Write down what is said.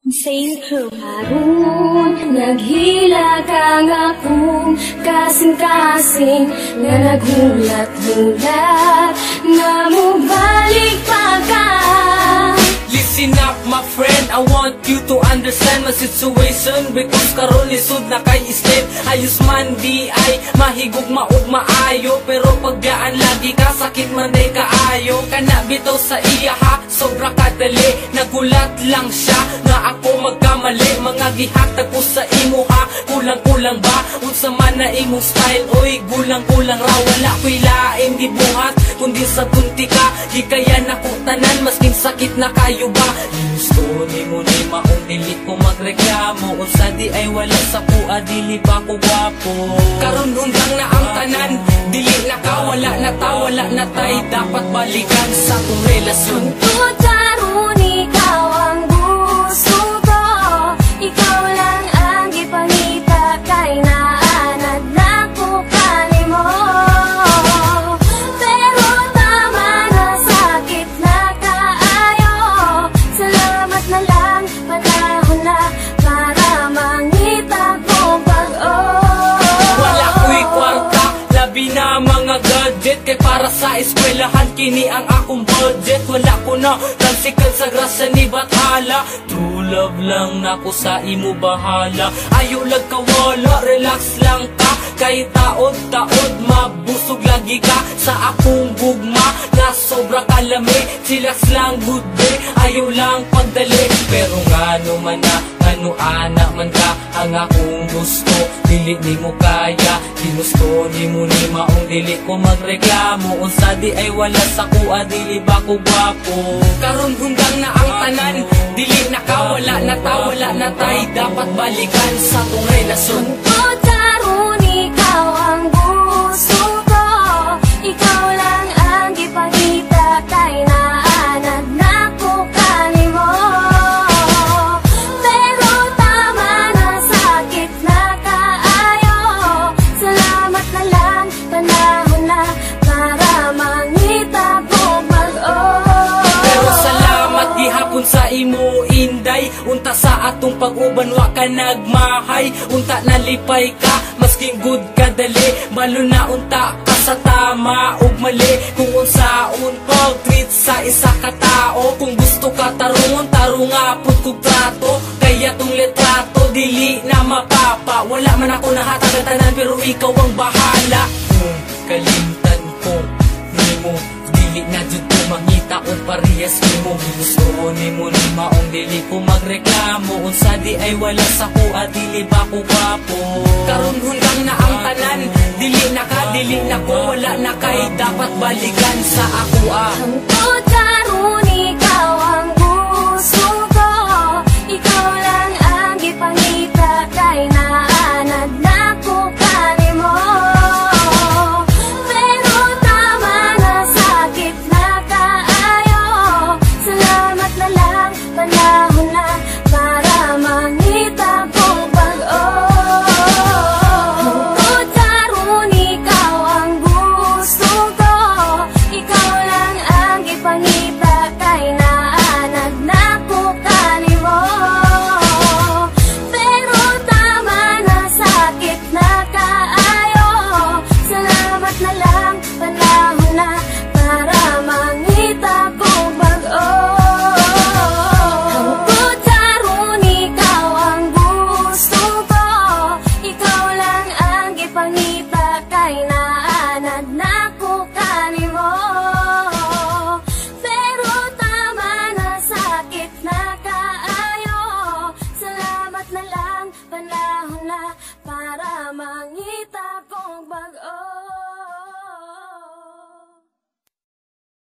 Insane Crew. Harun, naghila kang akong kasing-kasing nga naghulat-hulat na mubalik pa ka. Listen up my friend, I want you to understand my situation, because karon lisod na kay step. Ayos man di ay mahigog maog maayo, pero paggaan lagi ka sakit man ay kaayo. Kana bitaw sa iya ha, sobra kadali. Nagulat lang siya nga ako magkamali. Mga gihatag ko sa imo ha, kulang-kulang ba? Unsa man na imong style, oy gulang-kulang ra. Wala ko'y laing gibuhat kundi sa tunti ka. Gikayan ako tanan masking sakit na kayo ba? Gusto ni mo ni maong dili ko magreklamo. Unsa di ay wala sa kuha, dili pa ko gwapo. Karon undang na ang tanan, dili na ka, wala na ta, wala na tay. Dapat balikan sa kong relasyon. Tungkol karon ikaw ang gusto ko, ikaw lang ang ipangita kay naanad na ko kanimo. Pero tama na, sakit na kaayo. Salamat na lang, panahon na para mangita ko pag-o. Wala ko'y kwarta, labi na mga gadget, kay para sa eskwelahan kini ang akong budget. Wala ko na transikal sa grasya ni Bathala. True love lang nako sa imo bahala. Ayaw lag kawala, relax lang ka. Kay taod-taod mabusog lagi ka sa akong gugma na sobra kalami. Chillax lang good day, ayaw lang pagdali. Pero ngano man na, ano ana man ka ang akong gusto, dili ni mo kaya. Ginusto ni mo ni maong dili ko magreklamo. Unsa di ay wala sa kuha, dili ba ko gwapo. Karon hundang na ang tanan, dili na ka, wala na ta, wala na tay. Dapat balikan sa tong relasyon. Tungkol karon ikaw ang gusto ko, ikaw lang ang ipakita kay naanad na ko kanimo. Pero tama na, sakit na kaayo. Salamat na lang, panahon na para mangita ko pag-o. Pero salamat gihapon sa imo inday. Unta sa atong pag-uban wa ka nagmahay. Unta nalipay ka masking good ka dali. Malo na unta ka sa tama ug mali. Kung unsaon pag treat sa isa ka tao. Kung gusto ka tarungon, tarunga pud kog trato. Kaya tong litrato dili na mapapa. Wala man ako nahatag tanan, pero ikaw ang bahala. Kung kalimtan ko nimo, dili na jud ko mangita o parehas mo. Gusto ni mo ni maong dili ko magreklamo. Unsa di ay wala sa kuha, dili ba ko gwapo. Karon hundang na ang tanan, dili na ka, dili na ko, wala na kay. Dapat balikan sa ako